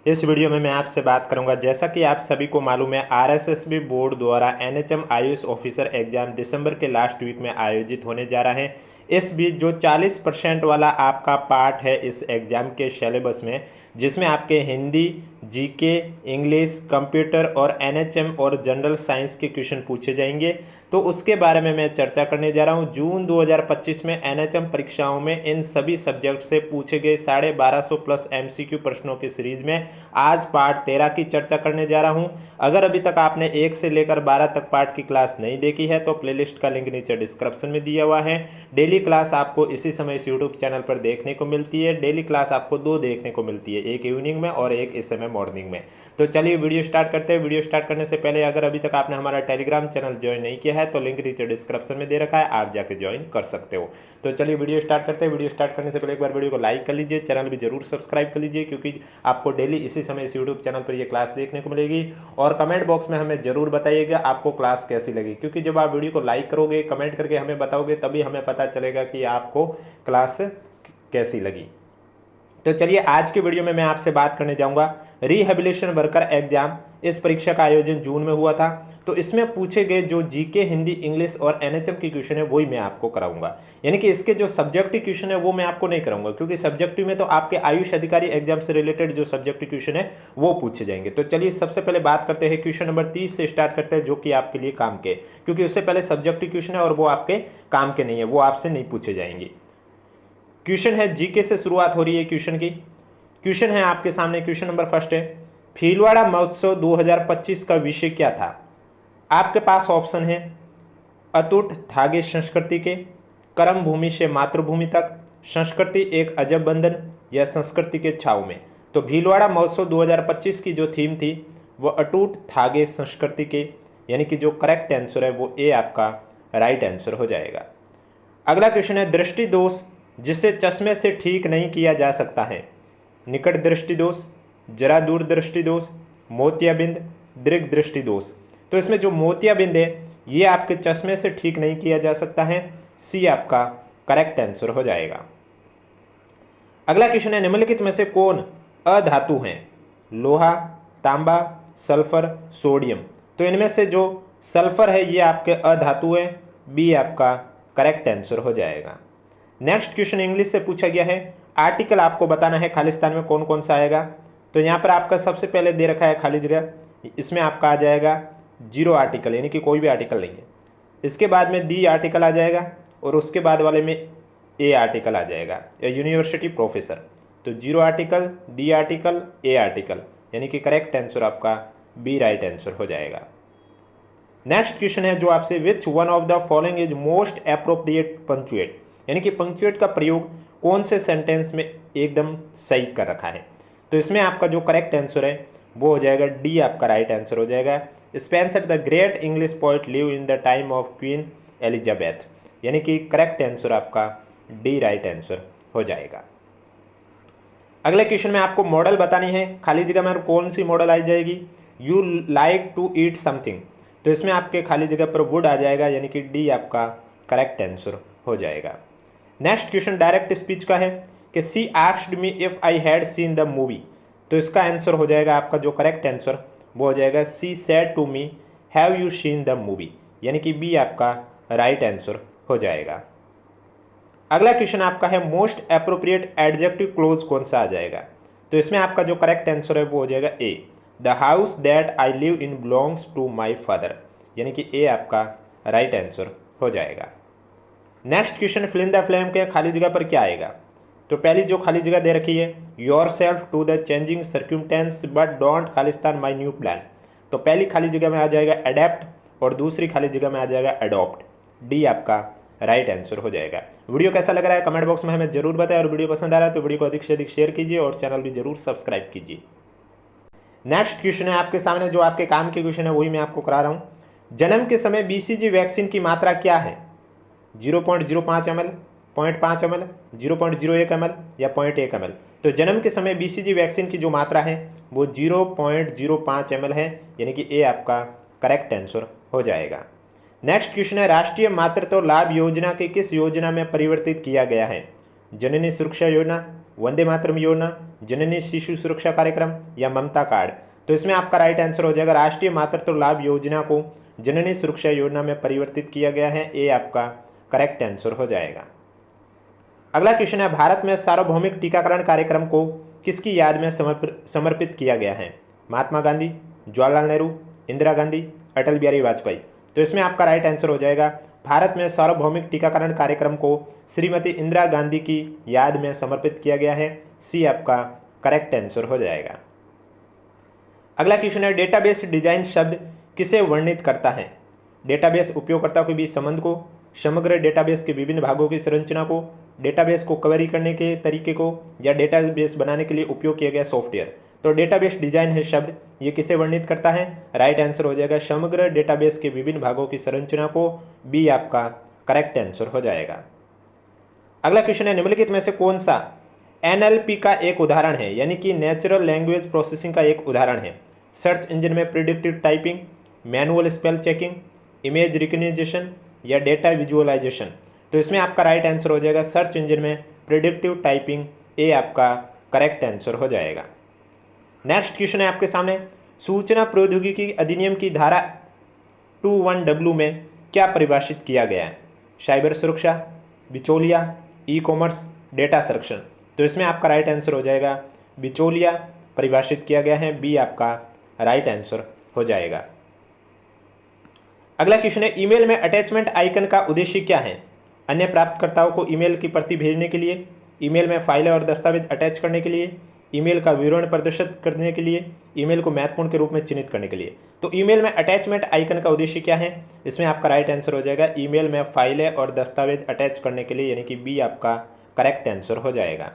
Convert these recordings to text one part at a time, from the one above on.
इस वीडियो में मैं आपसे बात करूंगा, जैसा कि आप सभी को मालूम है, आरएसएसबी बोर्ड द्वारा एनएचएम आईएएस ऑफिसर एग्जाम दिसंबर के लास्ट वीक में आयोजित होने जा रहा है। इस बीच जो 40% वाला आपका पार्ट है इस एग्ज़ाम के सिलेबस में, जिसमें आपके हिंदी, जीके, इंग्लिश, कंप्यूटर और एनएचएम और जनरल साइंस के क्वेश्चन पूछे जाएंगे, तो उसके बारे में मैं चर्चा करने जा रहा हूं। जून 2025 में एनएचएम परीक्षाओं में इन सभी सब्जेक्ट से पूछे गए 1250 प्लस एमसीक्यू प्रश्नों की सीरीज में आज पार्ट 13 की चर्चा करने जा रहा हूं। अगर अभी तक आपने 1 से लेकर 12 तक पार्ट की क्लास नहीं देखी है तो प्लेलिस्ट का लिंक नीचे डिस्क्रिप्शन में दिया हुआ है। डेली क्लास आपको इसी समय इस यूट्यूब चैनल पर देखने को मिलती है। डेली क्लास आपको 2 देखने को मिलती है, एक इवनिंग में और एक इस समय मॉर्निंग में। तो चलिए वीडियो स्टार्ट करते हैं। वीडियो स्टार्ट करने से पहले अगर अभी तक आपने हमारा टेलीग्राम चैनल ज्वाइन नहीं किया है तो लिंक नीचे डिस्क्रिप्शन में दे रखा है, आप जाके ज्वाइन कर सकते हो। तो चलिए वीडियो स्टार्ट करते हैं। वीडियो स्टार्ट करने से पहले एक बार वीडियो को लाइक कर लीजिए, चैनल भी जरूर सब्सक्राइब कर लीजिए, क्योंकि आपको डेली इसी समय इस यूट्यूब चैनल पर ये क्लास देखने को मिलेगी। और कमेंट बॉक्स में हमें जरूर बताइएगा आपको क्लास कैसी लगी, क्योंकि जब आप वीडियो को लाइक करोगे, कमेंट करके हमें बताओगे, तभी हमें पता चलेगा कि आपको क्लास कैसी लगी। तो चलिए आज की वीडियो में मैं आपसे बात करने जाऊंगा रिहेबिलिटेशन वर्कर एग्जाम। इस परीक्षा का आयोजन जून में हुआ था, तो इसमें पूछे गए जो जीके, हिंदी, इंग्लिश और एनएचएम की क्वेश्चन है वही मैं आपको कराऊंगा। यानी कि इसके जो सब्जेक्टिव क्वेश्चन है वो मैं आपको नहीं कराऊंगा, क्योंकि सब्जेक्टिव में तो आपके आयुष अधिकारी एग्जाम से रिलेटेड जो सब्जेक्टिव क्वेश्चन है वो पूछे जाएंगे। तो चलिए सबसे पहले बात करते हैं क्वेश्चन नंबर 30 से स्टार्ट करते हैं, जो कि आपके लिए काम के, क्योंकि उससे पहले सब्जेक्टिव क्वेश्चन है और वो आपके काम के नहीं है, वो आपसे नहीं पूछे जाएंगे। क्वेश्चन है जीके से शुरुआत हो रही है क्वेश्चन की। क्वेश्चन है आपके सामने, क्वेश्चन नंबर फर्स्ट है, भीलवाड़ा महोत्सव 2025 का विषय क्या था? आपके पास ऑप्शन है अटूट धागे संस्कृति के, कर्म भूमि से मातृभूमि तक, संस्कृति एक अजब बंधन, या संस्कृति के छाव में। तो भीलवाड़ा महोत्सव 2025 की जो थीम थी वो अटूट धागे संस्कृति के, यानी कि जो करेक्ट आंसर है वो ए आपका राइट आंसर हो जाएगा। अगला क्वेश्चन है, दृष्टि दोष जिसे चश्मे से ठीक नहीं किया जा सकता है? निकट दृष्टि दोष, जरा दूर दृष्टि दोष, मोतियाबिंद, दीर्घ दृष्टि दोष। तो इसमें जो मोतियाबिंद है ये आपके चश्मे से ठीक नहीं किया जा सकता है, सी आपका करेक्ट आंसर हो जाएगा। अगला क्वेश्चन है, निम्नलिखित में से कौन अधातु हैं? लोहा, तांबा, सल्फर, सोडियम। तो इनमें से जो सल्फर है ये आपके अधातु है, बी आपका करेक्ट आंसर हो जाएगा। नेक्स्ट क्वेश्चन इंग्लिश से पूछा गया है, आर्टिकल आपको बताना है खालिस्तान में कौन कौन सा आएगा। तो यहाँ पर आपका सबसे पहले दे रखा है खाली जगह, इसमें आपका आ जाएगा जीरो आर्टिकल, यानी कि कोई भी आर्टिकल नहीं है। इसके बाद में दी आर्टिकल आ जाएगा और उसके बाद वाले में ए आर्टिकल आ जाएगा, यूनिवर्सिटी प्रोफेसर। तो जीरो आर्टिकल, डी आर्टिकल, ए आर्टिकल, यानी कि करेक्ट आंसर आपका बी राइट आंसर हो जाएगा। नेक्स्ट क्वेश्चन है जो आपसे, which one of the following is most appropriate punctuate, यानी कि पंक्चुएट का प्रयोग कौन से सेंटेंस में एकदम सही कर रखा है? तो इसमें आपका जो करेक्ट आंसर है वो हो जाएगा डी आपका राइट आंसर हो जाएगा। Spencer the great English poet live in the time of queen Elizabeth, यानी कि करेक्ट आंसर आपका डी राइट आंसर हो जाएगा। अगले क्वेश्चन में आपको मॉडल बतानी है, खाली जगह में कौन सी मॉडल आ जाएगी? You like to eat something. तो इसमें आपके खाली जगह पर वुड आ जाएगा, यानी कि डी आपका करेक्ट आंसर हो जाएगा। नेक्स्ट क्वेश्चन डायरेक्ट स्पीच का है कि she asked me if I had seen the movie. तो इसका आंसर हो जाएगा आपका जो करेक्ट आंसर वो हो जाएगा, she said to me have you seen the movie, यानी कि बी आपका राइट आंसर हो जाएगा। अगला क्वेश्चन आपका है, मोस्ट एप्रोप्रिएट एडजेक्टिव क्लोज कौन सा आ जाएगा? तो इसमें आपका जो करेक्ट आंसर है वो हो जाएगा A, the house that I live in belongs to my father, यानी कि ए आपका राइट आंसर हो जाएगा। Next question, fill in the flame के खाली जगह पर क्या आएगा? तो पहली जो खाली जगह दे रखी है, yourself to the changing circumstance but don't Khalistan my new plan. तो पहली खाली जगह में आ जाएगा अडेप्ट और दूसरी खाली जगह में आ जाएगा अडॉप्ट, डी आपका राइट आंसर हो जाएगा। वीडियो कैसा लग रहा है कमेंट बॉक्स में हमें जरूर बताएं, और वीडियो पसंद आ रहा है तो वीडियो को अधिक से अधिक शेयर कीजिए और चैनल भी जरूर सब्सक्राइब कीजिए। नेक्स्ट क्वेश्चन है आपके सामने, जो आपके काम के क्वेश्चन है वही मैं आपको करा रहा हूँ। जन्म के समय बीसीजी वैक्सीन की मात्रा क्या है? 0.05 ml, 0.5 ml, 0.01 ml या 0.1 ml। तो जन्म के समय बीसीजी वैक्सीन की जो मात्रा है वो 0.05 ml है, यानी कि ए आपका करेक्ट आंसर हो जाएगा। नेक्स्ट क्वेश्चन है, राष्ट्रीय मातृत्व लाभ योजना के किस योजना में परिवर्तित किया गया है? जननी सुरक्षा योजना, वंदे मातरम योजना, जननी शिशु सुरक्षा कार्यक्रम या ममता कार्ड। तो इसमें आपका राइट आंसर हो जाएगा राष्ट्रीय मातृत्व लाभ योजना को जननी सुरक्षा योजना में परिवर्तित किया गया है। ये आपका करेक्ट आंसर हो जाएगा। अगला क्वेश्चन है, भारत में सार्वभौमिक टीकाकरण कार्यक्रम को किसकी याद में समर्पित किया गया है? महात्मा गांधी, जवाहरलाल नेहरू, इंदिरा गांधी, अटल बिहारी वाजपेयी। तो इसमें आपका राइट आंसर हो जाएगा भारत में सार्वभौमिक टीकाकरण कार्यक्रम को श्रीमती इंदिरा गांधी की याद में समर्पित किया गया है। सी आपका करेक्ट आंसर हो जाएगा। अगला क्वेश्चन है, डेटाबेस डिजाइन शब्द किसे वर्णित करता है? डेटाबेस उपयोगकर्ता के बीच संबंध को, समग्र डेटाबेस के विभिन्न भागों की संरचना को, डेटाबेस को क्वेरी करने के तरीके को, या डेटाबेस बनाने के लिए उपयोग किया गया सॉफ्टवेयर। तो डेटाबेस डिजाइन है शब्द, ये किसे वर्णित करता है? राइट आंसर हो जाएगा समग्र डेटाबेस के विभिन्न भागों की संरचना को। बी आपका करेक्ट आंसर हो जाएगा। अगला क्वेश्चन है, निम्नलिखित में से कौन सा एनएलपी का एक उदाहरण है, यानी कि नेचुरल लैंग्वेज प्रोसेसिंग का एक उदाहरण है? सर्च इंजन में predictive typing, manual spell checking, image recognition या डेटा विजुअलाइजेशन। तो इसमें आपका राइट आंसर हो जाएगा सर्च इंजन में प्रिडिक्टिव टाइपिंग। ए आपका करेक्ट आंसर हो जाएगा। नेक्स्ट क्वेश्चन है आपके सामने, सूचना प्रौद्योगिकी अधिनियम की धारा 21W में क्या परिभाषित किया गया है? साइबर सुरक्षा, बिचौलिया, ई कॉमर्स, डेटा संरक्षण। तो इसमें आपका राइट आंसर हो जाएगा बिचौलिया परिभाषित किया गया है। बी आपका राइट आंसर हो जाएगा। अगला क्वेश्चन है, ईमेल में अटैचमेंट आइकन का उद्देश्य क्या है? अन्य प्राप्तकर्ताओं को ईमेल की प्रति भेजने के लिए, ईमेल में फाइलें और दस्तावेज अटैच करने के लिए, ईमेल का विवरण प्रदर्शित करने के लिए, ईमेल को महत्वपूर्ण के रूप में चिन्हित करने के लिए। तो ईमेल में अटैचमेंट आइकन का उद्देश्य क्या है? इसमें आपका राइट आंसर हो जाएगा ईमेल में फाइलें और दस्तावेज अटैच करने के लिए, यानी कि बी आपका करेक्ट आंसर हो जाएगा।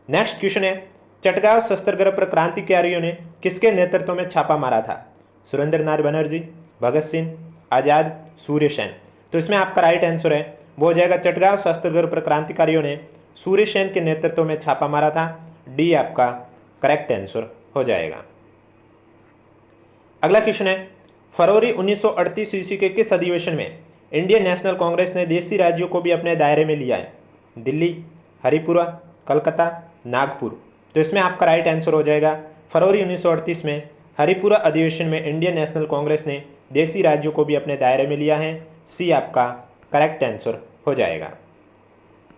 नेक्स्ट क्वेश्चन है, चटगांव शस्त्रग्रह पर क्रांतिकारियों ने किसके नेतृत्व में छापा मारा था? सुरेंद्रनाथ बनर्जी, भगत सिंह, आज़ाद, सूर्य सेन। तो इसमें आपका राइट आंसर है वो हो जाएगा चटगांव शस्त्रग्रह पर क्रांतिकारियों ने सूर्य सेन के नेतृत्व में छापा मारा था। डी आपका करेक्ट आंसर हो जाएगा। अगला क्वेश्चन है, फरवरी 1938 ईस्वी के किस अधिवेशन में इंडियन नेशनल कांग्रेस ने देशी राज्यों को भी अपने दायरे में लिया है? दिल्ली, हरिपुरा, कलकत्ता, नागपुर। तो इसमें आपका राइट आंसर हो जाएगा फरवरी 1938 में हरिपुरा अधिवेशन में इंडियन नेशनल कांग्रेस ने देशी राज्यों को भी अपने दायरे में लिया है। सी आपका करेक्ट आंसर हो जाएगा।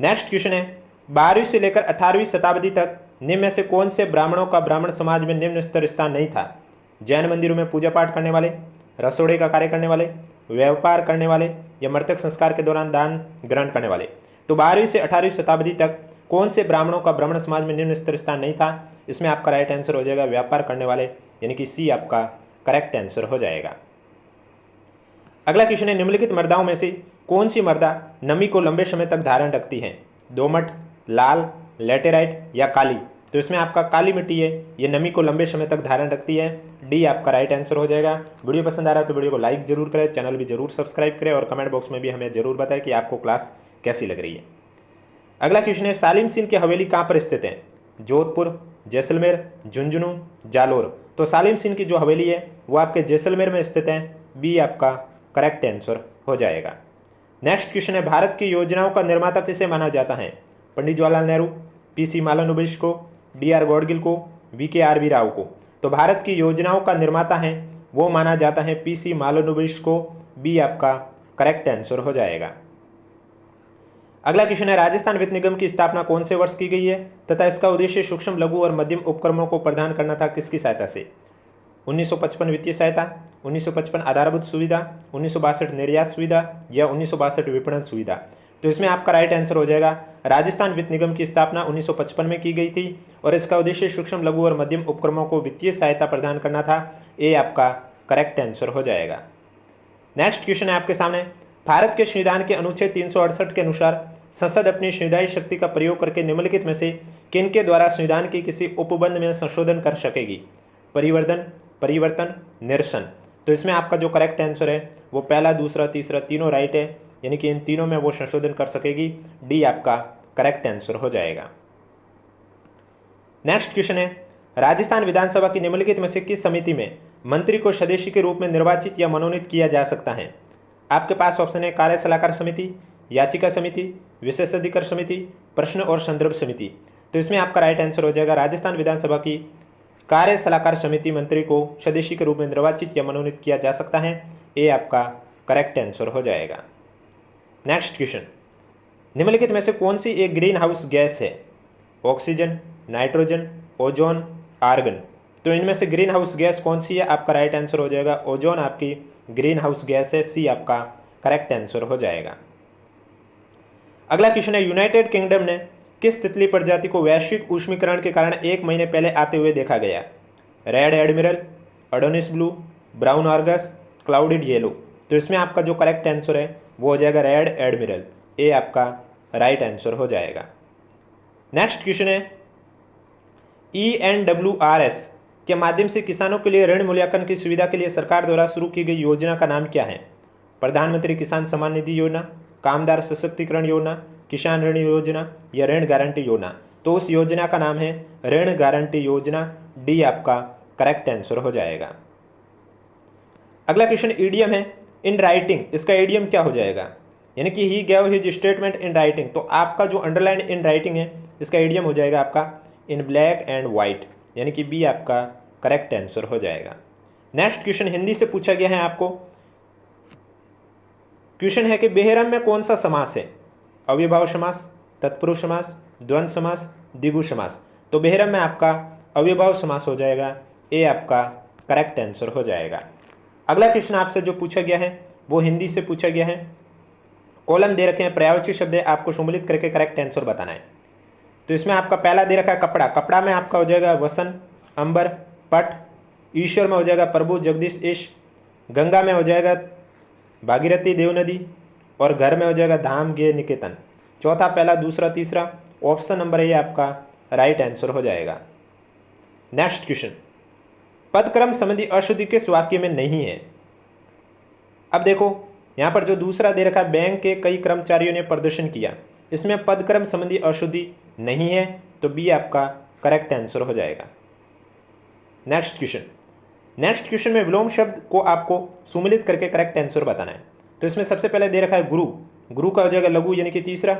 नेक्स्ट क्वेश्चन है, 12वीं से लेकर 18वीं शताब्दी तक निम्न में से कौन से ब्राह्मणों का ब्राह्मण समाज में निम्न स्तर स्थान नहीं था? जैन मंदिरों में पूजा पाठ करने वाले, रसोड़े का कार्य करने वाले, व्यापार करने वाले या मृतक संस्कार के दौरान दान ग्रहण करने वाले। तो 12वीं से 18वीं शताब्दी तक कौन से ब्राह्मणों का ब्राह्मण समाज में निम्न स्तर स्थान नहीं था? इसमें आपका राइट आंसर हो जाएगा व्यापार करने वाले, यानी कि सी आपका करेक्ट आंसर हो जाएगा। अगला क्वेश्चन है, निम्नलिखित मर्दाओं में से कौन सी मर्दा नमी को लंबे समय तक धारण रखती है? दोमट, लाल, लेटेराइट या काली। तो इसमें आपका काली मिट्टी है, ये नमी को लंबे समय तक धारण रखती है। डी आपका राइट आंसर हो जाएगा। वीडियो पसंद आ रहा है तो वीडियो को लाइक जरूर करें, चैनल भी जरूर सब्सक्राइब करें और कमेंट बॉक्स में भी हमें जरूर बताएं कि आपको क्लास कैसी लग रही है। अगला क्वेश्चन है, सालिम सिंह की हवेली कहाँ पर स्थित है? जोधपुर, जैसलमेर, झुंझुनू, जालोर। तो सालिम सिंह की जो हवेली है वो आपके जैसलमेर में स्थित है। बी आपका करेक्ट आंसर हो जाएगा। नेक्स्ट क्वेश्चन है, भारत की योजनाओं का निर्माता किसे माना जाता है? पंडित जवाहरलाल नेहरू, पीसी मालनुबिश को, डीआर गॉडगिल को, वीकेआरबी राव को। तो भारत की योजनाओं का निर्माता है वो माना जाता है पीसी मालनुबिश को। बी आपका करेक्ट आंसर हो जाएगा। अगला क्वेश्चन है, राजस्थान वित्त निगम की स्थापना कौन से वर्ष की गई है तथा इसका उद्देश्य सूक्ष्म, लघु और मध्यम उपक्रमों को प्रदान करना था? किसकी सहायता से? 1955 वित्तीय सहायता, 1955 आधारभूत सुविधा, 1962 निर्यात सुविधा या 1962 विपणन सुविधा। तो इसमें आपका राइट आंसर हो जाएगा राजस्थान वित्त निगम की स्थापना 1955 में की गई थी और इसका उद्देश्य सूक्ष्म, लघु और मध्यम उपक्रमों को वित्तीय सहायता प्रदान करना था। ये आपका करेक्ट आंसर हो जाएगा। नेक्स्ट क्वेश्चन है आपके सामने, भारत के संविधान के अनुच्छेद 368 के अनुसार संसद अपनी संविधायी शक्ति का प्रयोग करके निम्नलिखित में से किन के द्वारा संविधान के किसी उपबंध में संशोधन कर सकेगी? परिवर्तन, निरसन। तो इसमें आपका जो करेक्ट आंसर है वो पहला, दूसरा, तीसरा तीनों राइट है, यानी कि इन तीनों में वो संशोधन कर सकेगी। डी आपका करेक्ट आंसर हो जाएगा। नेक्स्ट क्वेश्चन है, राजस्थान विधानसभा की निम्नलिखित में से किस समिति में मंत्री को सदस्य के रूप में निर्वाचित या मनोनीत किया जा सकता है? आपके पास ऑप्शन है कार्य सलाहकार समिति, याचिका समिति, विशेषाधिकार समिति, प्रश्न और संदर्भ समिति। तो इसमें आपका राइट आंसर हो जाएगा राजस्थान विधानसभा की कार्य सलाहकार समिति मंत्री को सदस्य के रूप में निर्वाचित या मनोनीत किया जा सकता है। ये आपका करेक्ट आंसर हो जाएगा। नेक्स्ट क्वेश्चन, निम्नलिखित में से कौन सी एक ग्रीन हाउस गैस है? Oxygen, nitrogen, ozone, argon. तो इनमें से ग्रीन हाउस गैस कौन सी है? आपका राइट आंसर हो जाएगा ओजोन आपकी ग्रीन हाउस गैस है। सी आपका करेक्ट आंसर हो जाएगा। अगला क्वेश्चन है, यूनाइटेड किंगडम ने किस तितली प्रजाति को वैश्विक ऊष्मीकरण के कारण 1 महीने पहले आते हुए देखा गया? Red admiral, Adonis blue, brown argus, clouded yellow. तो इसमें आपका जो करेक्ट आंसर है वो हो जाएगा रेड एडमिरल। ए आपका राइट आंसर हो जाएगा। नेक्स्ट क्वेश्चन है, ENWRS के माध्यम से किसानों के लिए ऋण मूल्यांकन की सुविधा के लिए सरकार द्वारा शुरू की गई योजना का नाम क्या है? प्रधानमंत्री किसान सम्मान निधि योजना, कामदार सशक्तिकरण योजना, किसान ऋण योजना या ऋण गारंटी योजना। तो उस योजना का नाम है ऋण गारंटी योजना। डी आपका करेक्ट आंसर हो जाएगा। अगला क्वेश्चन ईडीएम है, इन राइटिंग। इसका ईडीएम क्या हो जाएगा? यानी कि he gave his statement in writing. तो आपका जो अंडरलाइन इन राइटिंग है इसका ईडीएम हो जाएगा आपका इन ब्लैक एंड वाइट, यानी कि बी आपका करेक्ट आंसर हो जाएगा। नेक्स्ट क्वेश्चन हिंदी से पूछा गया है आपको। क्वेश्चन है कि बेहरम में कौन सा समास है? अव्ययभाव समास, तत्पुरुष समास, द्वंद्व समास, द्विगु समास। तो बेहरम में आपका अव्ययभाव समास हो जाएगा। ए आपका करेक्ट आंसर हो जाएगा। अगला क्वेश्चन आपसे जो पूछा गया है वो हिंदी से पूछा गया है। कॉलम दे रखे हैं, पर्यायवाची शब्द है, आपको सम्मिलित करके करेक्ट आंसर बताना है। तो इसमें आपका पहला दे रखा है कपड़ा। कपड़ा में आपका हो जाएगा वसन, अंबर, पट। ईश्वर में हो जाएगा प्रभु, जगदीश, ईश। गंगा में हो जाएगा भागीरथी, देव नदी। और घर में हो जाएगा धाम, गे, निकेतन। चौथा, पहला, दूसरा, तीसरा। ऑप्शन नंबर ए आपका राइट आंसर हो जाएगा। नेक्स्ट क्वेश्चन, पदक्रम संबंधी अशुद्धि किस वाक्य में नहीं है? अब देखो यहाँ पर जो दूसरा दे रखा है, बैंक के कई कर्मचारियों ने प्रदर्शन किया, इसमें पदक्रम संबंधी अशुद्धि नहीं है। तो बी आपका करेक्ट आंसर हो जाएगा। नेक्स्ट क्वेश्चन में विलोम शब्द को आपको सुमिलित करके करेक्ट आंसर बताना है। तो इसमें सबसे पहले दे रखा है गुरु। गुरु का हो जाएगा लघु यानी कि तीसरा।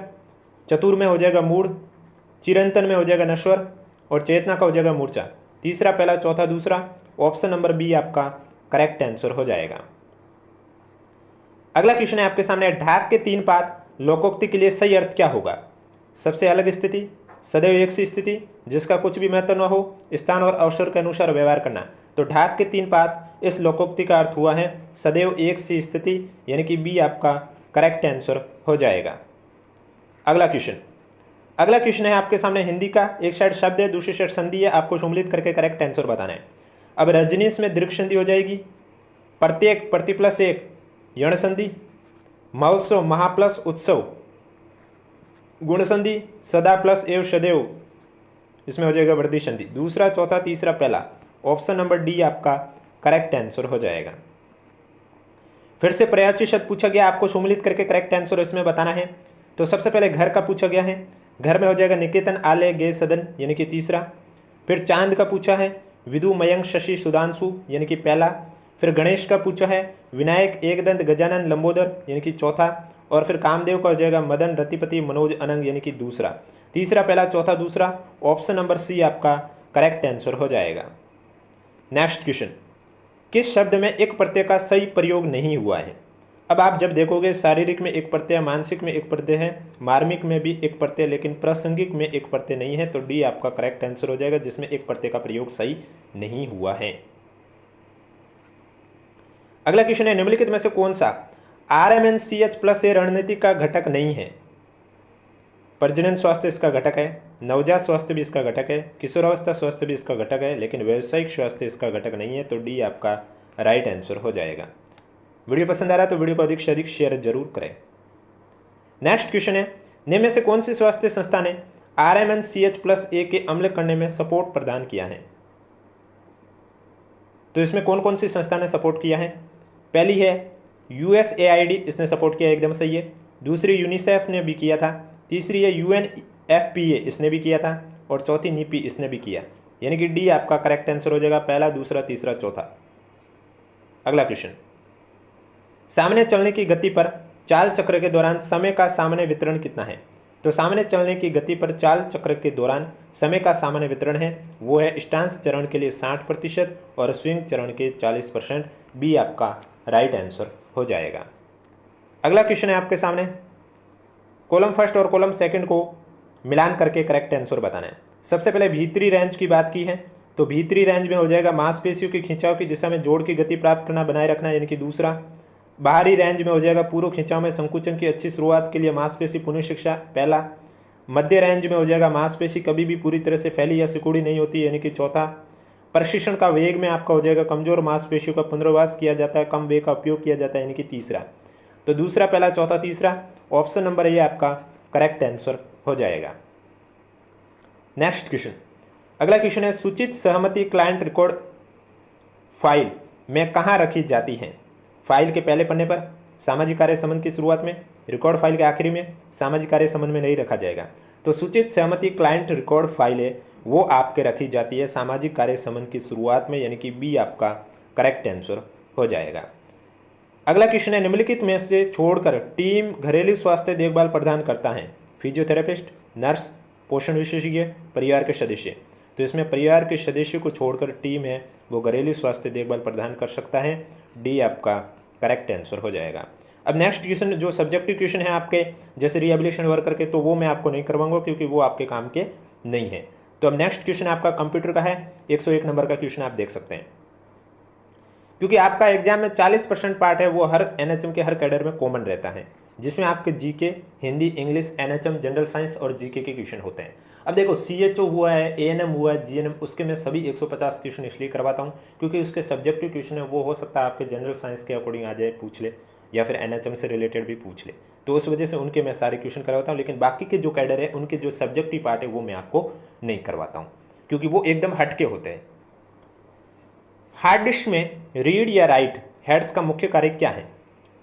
चतुर में हो जाएगा मूढ़। चिरंतन में हो जाएगा नश्वर। और चेतना का हो जाएगा मूर्छा। तीसरा, पहला, चौथा, दूसरा। ऑप्शन नंबर बी आपका करेक्ट आंसर हो जाएगा। अगला क्वेश्चन है आपके सामने, ढाक के 3 पात लोकोक्ति के लिए सही अर्थ क्या होगा? सबसे अलग स्थिति, सदैव एक सी स्थिति, जिसका कुछ भी महत्व न हो, स्थान और अवसर के अनुसार व्यवहार करना। तो ढाक के 3 पात इस लोकोक्ति का अर्थ हुआ है सदैव एक सी स्थिति, यानी कि बी आपका करेक्ट आंसर हो जाएगा। अगला क्वेश्चन है आपके सामने हिंदी का। एक साइड शब्द है, दूसरी साइड संधि है, आपको सम्मिलित करके करेक्ट आंसर बताना है। अब रजनीश में दीर्घ संधि हो जाएगी। प्रत्येक, प्रति प्लस एक, यण संधि। महोत्सव, महा प्लस उत्सव। गुण संधि, सदा प्लस एव सदैव, इसमें हो जाएगा वृद्धि संधि। दूसरा, चौथा, तीसरा, पहला। ऑप्शन नंबर डी आपका करेक्ट आंसर हो जाएगा। फिर से पर्यायवाची शब्द पूछा गया, आपको सम्मिलित करके करेक्ट आंसर इसमें बताना है। तो सबसे पहले घर का पूछा गया है। घर में हो जाएगा निकेतन, आलय, गे, सदन, यानी कि तीसरा। फिर चांद का पूछा है, विदु, मयंक, शशि, सुधांशु, यानी कि पहला। फिर गणेश का पूछा है, विनायक, एकदंत, गजानन, लंबोदर, यानी कि चौथा। और फिर कामदेव का हो जाएगा मदन, रतिपति, मनोज, अनंग, यानी कि दूसरा। तीसरा, पहला, चौथा, दूसरा। ऑप्शन नंबर सी आपका करेक्ट आंसर हो जाएगा। नेक्स्ट क्वेश्चन, किस शब्द में एक प्रत्यय का सही प्रयोग नहीं हुआ है? अब आप जब देखोगे शारीरिक में एक प्रत्यय, मानसिक में एक प्रत्यय है, मार्मिक में भी एक प्रत्यय, लेकिन प्रासंगिक में एक प्रत्यय नहीं है। तो डी आपका करेक्ट आंसर हो जाएगा, जिसमें एक प्रत्यय का प्रयोग सही नहीं हुआ है। अगला क्वेश्चन है, निम्नलिखित में से कौन सा RMNCH+ रणनीति का घटक नहीं है? प्रजनन स्वास्थ्य इसका घटक है, नवजात स्वास्थ्य भी इसका घटक है, किशोरावस्था स्वास्थ्य भी इसका घटक है, लेकिन व्यावसायिक स्वास्थ्य इसका घटक नहीं है। तो डी आपका राइट आंसर हो जाएगा। वीडियो पसंद आ रहा है तो वीडियो को अधिक से अधिक शेयर जरूर करें। नेक्स्ट क्वेश्चन है, निम्न में से कौन सी स्वास्थ्य संस्था ने RMNCH+A के अम्ल करने में सपोर्ट प्रदान किया है? तो इसमें कौन कौन सी संस्था ने सपोर्ट किया है? पहली है USAID, इसने सपोर्ट किया, एकदम सही है। दूसरी यूनिसेफ ने भी किया था। तीसरी है UNFPA, इसने भी किया था। और चौथी नीपी, इसने भी किया, यानी कि डी आपका करेक्ट आंसर हो जाएगा, पहला, दूसरा, तीसरा, चौथा। अगला क्वेश्चन, सामने चलने की गति पर चाल चक्र के दौरान समय का सामान्य वितरण कितना है? तो सामान्य चलने की गति पर चाल चक्र के दौरान समय का सामान्य वितरण है वो है स्टांस चरण के लिए 60% और स्विंग चरण के 40%। बी आपका राइट आंसर हो जाएगा। अगला क्वेश्चन है आपके सामने, कॉलम फर्स्ट और कॉलम सेकंड को मिलान करके करेक्ट आंसर बताना है। सबसे पहले भीतरी रेंज की बात की है, तो भीतरी रेंज में हो जाएगा मांसपेशियों की खिंचाव की दिशा में जोड़ की गति प्राप्त करना बनाए रखना, यानी कि दूसरा। बाहरी रेंज में हो जाएगा पूर्व खिंचाव में संकुचन की अच्छी शुरुआत के लिए मांसपेशी पुनः शिक्षा, पहला। मध्य रेंज में हो जाएगा मांसपेशी कभी भी पूरी तरह से फैली या सिकुड़ी नहीं होती, यानी कि चौथा। प्रशिक्षण का वेग में आपका हो जाएगा कमजोर मांसपेशियों का पुनर्वास किया जाता है, कम वेग का उपयोग किया जाता है, यानी कि तीसरा। तो दूसरा, पहला, चौथा, तीसरा, ऑप्शन नंबर ए आपका करेक्ट आंसर हो जाएगा। नेक्स्ट क्वेश्चन, अगला क्वेश्चन है, सूचित सहमति क्लाइंट रिकॉर्ड फाइल में कहाँ रखी जाती है? फाइल के पहले पन्ने पर, सामाजिक कार्य संबंध की शुरुआत में, रिकॉर्ड फाइल के आखिरी में, सामाजिक कार्य संबंध में नहीं रखा जाएगा। तो सूचित सहमति क्लाइंट रिकॉर्ड फाइल है वो आपके रखी जाती है सामाजिक कार्य संबंध की शुरुआत में, यानी कि बी आपका करेक्ट आंसर हो जाएगा। अगला क्वेश्चन है, निम्नलिखित में से छोड़कर टीम घरेलू स्वास्थ्य देखभाल प्रदान करता है? फिजियोथेरेपिस्ट, नर्स, पोषण विशेषज्ञ, परिवार के सदस्य। तो इसमें परिवार के सदस्यों को छोड़कर टीम है वो घरेलू स्वास्थ्य देखभाल प्रदान कर सकता है, डी आपका करेक्ट आंसर हो जाएगा। अब नेक्स्ट क्वेश्चन जो सब्जेक्टिव क्वेश्चन है आपके जैसे रिहेबिलिटेशन वर्कर के, तो वो मैं आपको नहीं करवाऊंगा क्योंकि वो आपके काम के नहीं है। तो अब नेक्स्ट क्वेश्चन आपका कंप्यूटर का है, 101 नंबर का क्वेश्चन आप देख सकते हैं। क्योंकि आपका एग्जाम में 40% पार्ट है वो हर एनएचएम के हर कैडर में कॉमन रहता है, जिसमें आपके GK, Hindi, English, NHM, general science और जीके के क्वेश्चन होते हैं। अब देखो सीएचओ हुआ है, एएनएम हुआ है, जीएनएम, उसके मैं सभी 150 क्वेश्चन इसलिए करवाता हूँ क्योंकि उसके सब्जेक्टिव क्वेश्चन है वो हो सकता है आपके जनरल साइंस के अकॉर्डिंग आ जाए, पूछ ले, या फिर एनएचएम से रिलेटेड भी पूछ ले, तो उस वजह से उनके मैं सारे क्वेश्चन करवाता हूँ। लेकिन बाकी के जो कैडर है उनके जो सब्जेक्टिव पार्ट है वो मैं आपको नहीं करवाता हूँ क्योंकि वो एकदम हटके होते हैं। हार्ड डिस्क में रीड या राइट हेड्स का मुख्य कार्य क्या है?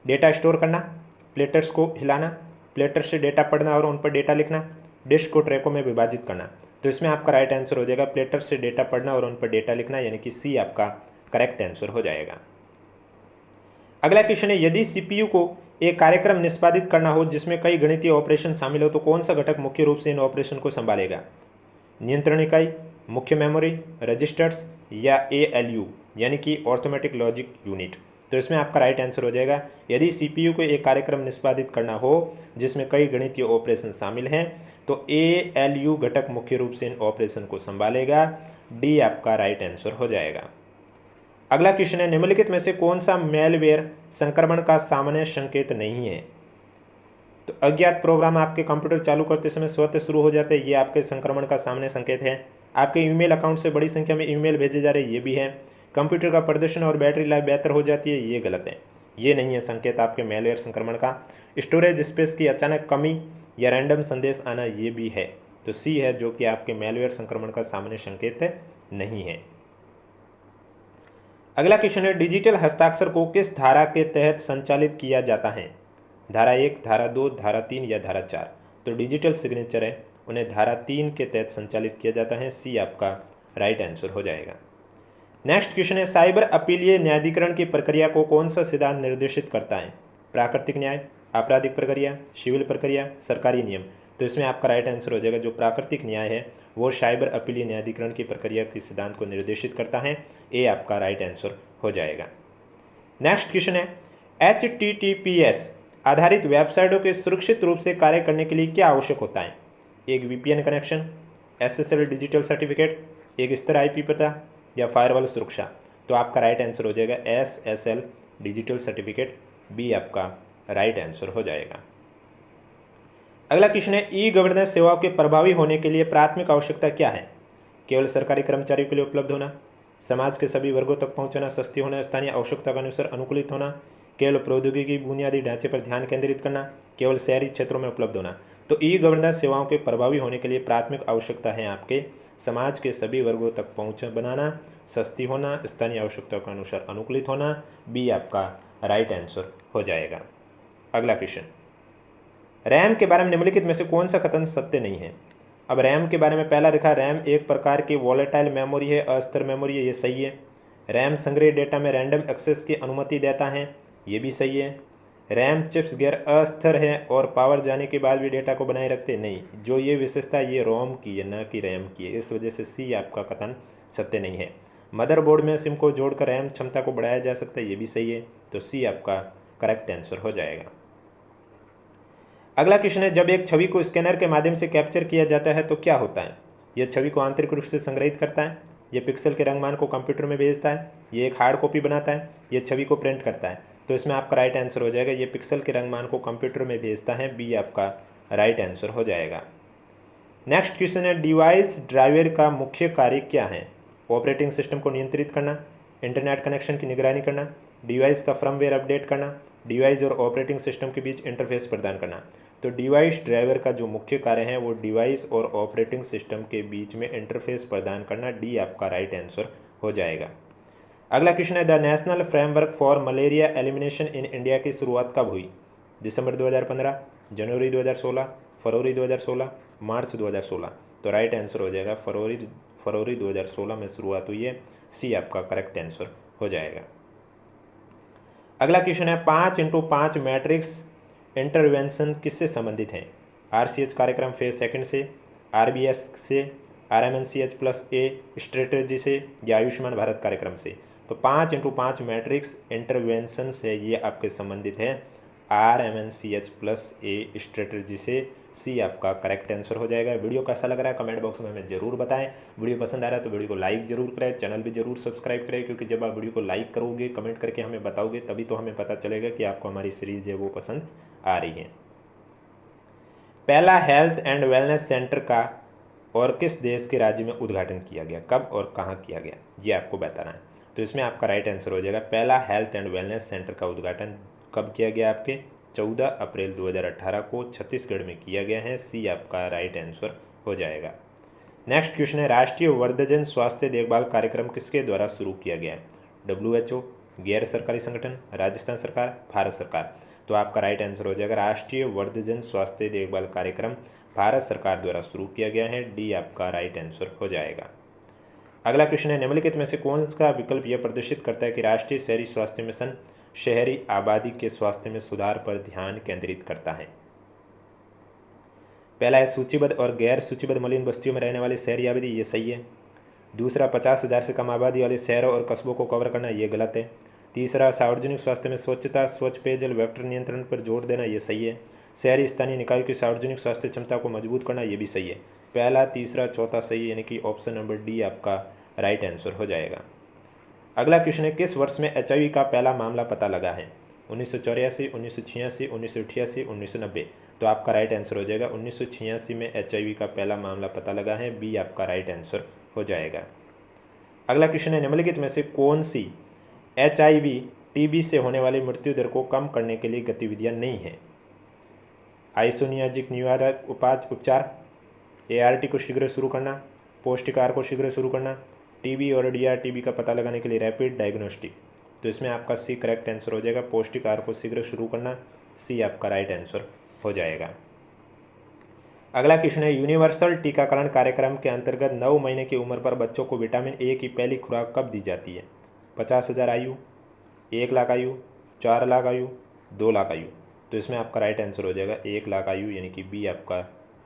डेटा स्टोर करना, प्लेटर्स को हिलाना, प्लेटर्स से डेटा पढ़ना और उन पर डेटा लिखना, डिस्क को ट्रैकों में विभाजित करना। तो इसमें आपका राइट आंसर हो जाएगा प्लेटर्स से डेटा पढ़ना और उन पर डेटा लिखना, यानी कि सी आपका करेक्ट आंसर हो जाएगा। अगला क्वेश्चन है, यदि सीपीयू को एक कार्यक्रम निष्पादित करना हो जिसमें कई गणितीय ऑपरेशन शामिल हो तो कौन सा घटक मुख्य रूप से इन ऑपरेशन को संभालेगा? नियंत्रण इकाई, मुख्य मेमोरी, रजिस्टर्स या एएलयू यानी कि ऑर्थोमेटिक लॉजिक यूनिट। तो इसमें आपका राइट आंसर हो जाएगा, यदि सीपीयू को एक कार्यक्रम निष्पादित करना हो जिसमें कई गणितीय ऑपरेशन शामिल हैं तो एएलयू घटक मुख्य रूप से इन ऑपरेशन को संभालेगा, डी आपका राइट आंसर हो जाएगा। अगला क्वेश्चन है, निम्नलिखित में से कौन सा मेलवेयर संक्रमण का सामान्य संकेत नहीं है? तो अज्ञात प्रोग्राम आपके कंप्यूटर चालू करते समय स्वतः शुरू हो जाते हैं, ये आपके संक्रमण का सामान्य संकेत है। आपके ईमेल अकाउंट से बड़ी संख्या में ईमेल भेजे जा रहे हैं, ये भी है। कंप्यूटर का प्रदर्शन और बैटरी लाइफ बेहतर हो जाती है, ये गलत है, ये नहीं है संकेत आपके मेलवेयर संक्रमण का। स्टोरेज स्पेस की अचानक कमी या रैंडम संदेश आना, ये भी है। तो सी है जो कि आपके मेलवेयर संक्रमण का सामान्य संकेत नहीं है। अगला क्वेश्चन है, डिजिटल हस्ताक्षर को किस धारा के तहत संचालित किया जाता है? धारा 1, धारा 2, धारा 3 या धारा 4? तो डिजिटल सिग्नेचर है उन्हें धारा 3 के तहत संचालित किया जाता है, सी आपका राइट आंसर हो जाएगा। नेक्स्ट क्वेश्चन है, साइबर अपीलीय न्यायाधिकरण की प्रक्रिया को कौन सा सिद्धांत निर्देशित करता है? प्राकृतिक न्याय, आपराधिक प्रक्रिया, सिविल प्रक्रिया, सरकारी नियम। तो इसमें आपका राइट आंसर हो जाएगा जो प्राकृतिक न्याय है वो साइबर अपीलीय न्यायाधिकरण की प्रक्रिया के सिद्धांत को निर्देशित करता है, ए आपका राइट आंसर हो जाएगा। नेक्स्ट क्वेश्चन है, HTTPS आधारित वेबसाइटों के सुरक्षित रूप से कार्य करने के लिए क्या आवश्यक होता है? एक VPN connection, SSL digital certificate, एक स्थिर IP पता या फायरवॉल सुरक्षा। तो आपका राइट आंसर हो जाएगा SSL डिजिटल सर्टिफिकेट, बी आपका राइट आंसर हो जाएगा। अगला क्वेश्चन है, ई गवर्नेंस सेवाओं के प्रभावी होने के लिए प्राथमिक आवश्यकता क्या है? केवल सरकारी कर्मचारियों के लिए उपलब्ध होना, समाज के सभी वर्गों तक पहुंचना, सस्ती होना, स्थानीय आवश्यकता के अनुसार अनुकूलित होना, केवल प्रौद्योगिकी बुनियादी ढांचे पर ध्यान केंद्रित करना, केवल शहरी क्षेत्रों में उपलब्ध होना। तो ई गवर्नेंस सेवाओं के प्रभावी होने के लिए प्राथमिक आवश्यकता है आपके समाज के सभी वर्गों तक पहुंच बनाना, सस्ती होना, स्थानीय आवश्यकताओं के अनुसार अनुकूलित होना, बी आपका राइट आंसर हो जाएगा। अगला क्वेश्चन, रैम के बारे में निम्नलिखित में से कौन सा कथन सत्य नहीं है? अब रैम के बारे में पहला लिखा, रैम एक प्रकार की वॉलेटाइल मेमोरी है, अस्थिर मेमोरी है, ये सही है। रैम संग्रह डेटा में रैंडम एक्सेस की अनुमति देता है, ये भी सही है। रैम चिप्स गैर अस्थिर है और पावर जाने के बाद भी डेटा को बनाए रखते नहीं। जो ये विशेषता ये रोम की है न कि रैम की है, इस वजह से सी आपका कथन सत्य नहीं है। मदरबोर्ड में सिम को जोड़कर रैम क्षमता को बढ़ाया जा सकता है, ये भी सही है, तो सी आपका करेक्ट आंसर हो जाएगा। अगला क्वेश्चन है, जब एक छवि को स्कैनर के माध्यम से कैप्चर किया जाता है तो क्या होता है? यह छवि को आंतरिक रूप से संग्रहित करता है, यह पिक्सल के रंगमान को कंप्यूटर में भेजता है, ये एक हार्ड कॉपी बनाता है, यह छवि को प्रिंट करता है। तो इसमें आपका राइट आंसर हो जाएगा, ये पिक्सल के रंगमान को कंप्यूटर में भेजता है, बी आपका राइट आंसर हो जाएगा। नेक्स्ट क्वेश्चन है, डिवाइस ड्राइवर का मुख्य कार्य क्या है? ऑपरेटिंग सिस्टम को नियंत्रित करना, इंटरनेट कनेक्शन की निगरानी करना, डिवाइस का फर्मवेयर अपडेट करना, डिवाइस और ऑपरेटिंग सिस्टम के बीच इंटरफेस प्रदान करना। तो डिवाइस ड्राइवर का जो मुख्य कार्य है वो डिवाइस और ऑपरेटिंग सिस्टम के बीच में इंटरफेस प्रदान करना, डी आपका राइट आंसर हो जाएगा। अगला क्वेश्चन है, the national framework for malaria elimination in India की शुरुआत कब हुई? दिसंबर 2015, जनवरी 2016, फरवरी 2016, मार्च 2016। तो राइट आंसर हो जाएगा फरवरी 2016 में शुरुआत हुई है, सी आपका करेक्ट आंसर हो जाएगा। अगला क्वेश्चन है, 5x5 मैट्रिक्स इंटरवेंशन किससे संबंधित हैं? RCH कार्यक्रम फेज सेकंड से, RBS से, RMNCH+A स्ट्रेटेजी से या आयुष्मान भारत कार्यक्रम से? तो 5x5 मैट्रिक्स इंटरवेंशन से ये आपके संबंधित है RMNCH+A स्ट्रेटेजी से, सी आपका करेक्ट आंसर हो जाएगा। वीडियो कैसा लग रहा है कमेंट बॉक्स में हमें जरूर बताएं। वीडियो पसंद आ रहा है तो वीडियो को लाइक जरूर करें, चैनल भी जरूर सब्सक्राइब करें, क्योंकि जब आप वीडियो को लाइक करोगे, कमेंट करके हमें बताओगे, तभी तो हमें पता चलेगा कि आपको हमारी सीरीज है वो पसंद आ रही है। पहला हेल्थ एंड वेलनेस सेंटर का और किस देश के राज्य में उद्घाटन किया गया, कब और कहाँ किया गया, ये आपको बताना है। तो इसमें आपका राइट आंसर हो जाएगा, पहला हेल्थ एंड वेलनेस सेंटर का उद्घाटन कब किया गया? आपके 14 अप्रैल 2018 को छत्तीसगढ़ में किया गया है, सी आपका राइट आंसर हो जाएगा। नेक्स्ट क्वेश्चन है, राष्ट्रीय वृद्धजन स्वास्थ्य देखभाल कार्यक्रम किसके द्वारा शुरू किया गया है? WHO, गैर सरकारी संगठन, राजस्थान सरकार, भारत सरकार? तो आपका राइट आंसर हो जाएगा, राष्ट्रीय वृद्धजन स्वास्थ्य देखभाल कार्यक्रम भारत सरकार द्वारा शुरू किया गया है, डी आपका राइट आंसर हो जाएगा। अगला क्वेश्चन है, निम्नलिखित में से कौन सा विकल्प यह प्रदर्शित करता है कि राष्ट्रीय शहरी स्वास्थ्य मिशन शहरी आबादी के स्वास्थ्य में सुधार पर ध्यान केंद्रित करता है? पहला है, सूचीबद्ध और गैर सूचीबद्ध मलिन बस्तियों में रहने वाली शहरी आबादी, ये सही है। दूसरा, 50,000 से कम आबादी वाले शहरों और कस्बों को कवर करना, ये गलत है। तीसरा, सार्वजनिक स्वास्थ्य में स्वच्छता, स्वच्छ पेयजल, वेक्टर नियंत्रण पर जोर देना, ये सही है। शहरी स्थानीय निकायों की सार्वजनिक स्वास्थ्य क्षमता को मजबूत करना, ये भी सही है। पहला, तीसरा, चौथा सही, यानी कि ऑप्शन नंबर डी आपका राइट आंसर हो जाएगा। अगला क्वेश्चन है, किस वर्ष में HIV का पहला मामला पता लगा है? 1984, 1986, 1988, 1990? तो आपका राइट आंसर हो जाएगा 1986 में HIV का पहला मामला पता लगा है, बी आपका राइट आंसर हो जाएगा। अगला क्वेश्चन है, निम्नलिखित में से कौन सी HIV-TB से होने वाली मृत्यु दर को कम करने के लिए गतिविधियां नहीं हैं? आइसोनियाजिक निवारक उपचार, ART को शीघ्र शुरू करना, पौष्टिक आहार को शीघ्र शुरू करना, TB और DRTB का पता लगाने के लिए रैपिड डायग्नोस्टिक? तो इसमें आपका सी करेक्ट आंसर हो जाएगा, पौष्टिक आहार को शीघ्र शुरू करना, सी आपका राइट आंसर हो जाएगा। अगला क्वेश्चन है, यूनिवर्सल टीकाकरण कार्यक्रम के अंतर्गत 9 महीने की उम्र पर बच्चों को विटामिन A की पहली खुराक कब दी जाती है? 50,000 आयु, 1 लाख आयु, 4 लाख आयु, 2 लाख आयु? तो इसमें आपका राइट आंसर हो जाएगा 1 लाख आयु, यानी कि बी आपका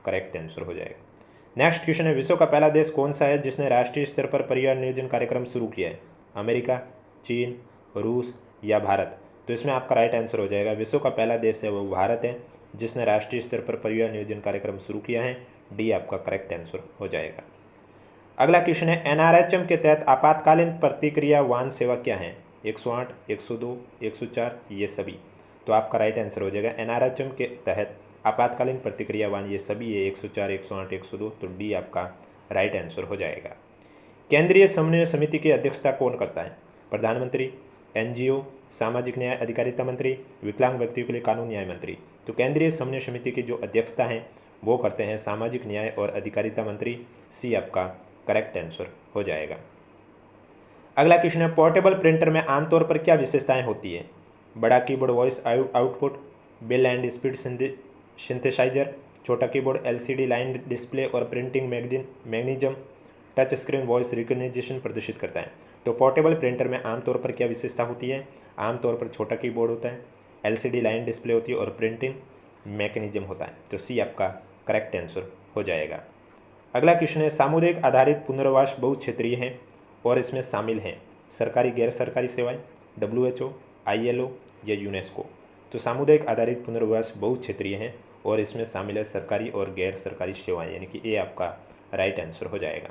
करेक्ट आंसर हो जाएगा। नेक्स्ट क्वेश्चन है, विश्व का पहला देश कौन सा है जिसने राष्ट्रीय स्तर पर परिवार नियोजन कार्यक्रम शुरू किया है? अमेरिका, चीन, रूस या भारत? तो इसमें आपका राइट आंसर हो जाएगा, विश्व का पहला देश है वो भारत है जिसने राष्ट्रीय स्तर पर परिवार नियोजन कार्यक्रम शुरू किया है, डी आपका करेक्ट आंसर हो जाएगा। अगला क्वेश्चन है, NRHM के तहत आपातकालीन प्रतिक्रियावान सेवा क्या है? 108, 102, 104, ये सभी? तो आपका राइट आंसर हो जाएगा, NRHM के तहत आपातकालीन प्रतिक्रियावान ये सभी है, 104, 108, 102। तो डी आपका राइट आंसर हो जाएगा। केंद्रीय समन्वय समिति की अध्यक्षता कौन करता है? प्रधानमंत्री, NGO, सामाजिक न्याय अधिकारिता मंत्री, विकलांग व्यक्तियों के लिए कानून न्याय मंत्री? तो केंद्रीय समन्वय समिति की जो अध्यक्षता है वो करते हैं सामाजिक न्याय और अधिकारिता मंत्री, सी आपका करेक्ट आंसर हो जाएगा। अगला क्वेश्चन है, पोर्टेबल प्रिंटर में आमतौर पर क्या विशेषताएं होती है? बड़ा keyboard voice output, bill and speed synthesizer, छोटा कीबोर्ड, LCD लाइन डिस्प्ले और printing mechanism, touch screen voice recognition प्रदर्शित करता है। तो पोर्टेबल प्रिंटर में आमतौर पर क्या विशेषता होती है? आमतौर पर छोटा कीबोर्ड होता है, LCD लाइन डिस्प्ले होती है और प्रिंटिंग मैकेनिज्म होता है। तो सी आपका करेक्ट आंसर हो जाएगा। अगला क्वेश्चन है, सामुदायिक आधारित पुनर्वास बहुक्षेत्रीय है और इसमें शामिल हैं सरकारी गैर सरकारी सेवाएं, WHO, ILO या यूनेस्को। तो सामुदायिक आधारित पुनर्वास बहुक्षेत्रीय हैं और इसमें शामिल है सरकारी और गैर सरकारी सेवाएं, यानी कि ए आपका राइट आंसर हो जाएगा।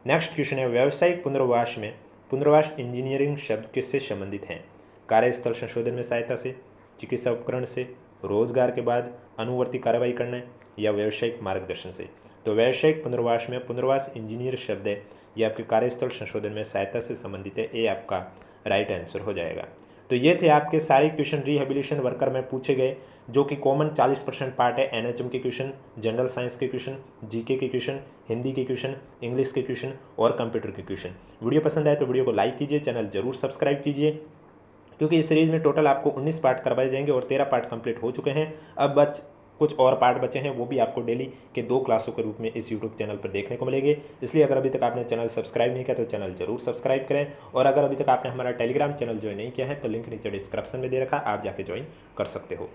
नेक्स्ट क्वेश्चन है, व्यावसायिक पुनर्वास में पुनर्वास इंजीनियरिंग शब्द किससे संबंधित हैं? कार्यस्थल संशोधन में सहायता से, चिकित्सा उपकरण से, रोजगार के बाद अनुवर्ती कार्रवाई करने या व्यावसायिक मार्गदर्शन से। तो व्यावसायिक पुनर्वास में पुनर्वास इंजीनियर शब्द है, ये आपके कार्यस्थल संशोधन में सहायता से संबंधित है, ये आपका राइट आंसर हो जाएगा। तो ये थे आपके सारे क्वेश्चन रिहेबिलिटेशन वर्कर में पूछे गए, जो कि कॉमन 40% पार्ट है। NHM के क्वेश्चन, जनरल साइंस के क्वेश्चन, GK के क्वेश्चन, हिंदी के क्वेश्चन, इंग्लिश के क्वेश्चन और कंप्यूटर के क्वेश्चन। वीडियो पसंद आए तो वीडियो को लाइक कीजिए, चैनल जरूर सब्सक्राइब कीजिए, क्योंकि इस सीरीज में टोटल आपको 19 पार्ट करवाए जाएंगे और 13 पार्ट कंप्लीट हो चुके हैं। अब कुछ और पार्ट बचे हैं, वो भी आपको डेली के 2 क्लासों के रूप में इस यूट्यूब चैनल पर देखने को मिलेंगे। इसलिए अगर अभी तक आपने चैनल सब्सक्राइब नहीं किया तो चैनल जरूर सब्सक्राइब करें, और अगर अभी तक आपने हमारा टेलीग्राम चैनल ज्वाइन नहीं किया है तो लिंक नीचे डिस्क्रिप्शन में दे रखा है, आप जाके ज्वाइन कर सकते हो।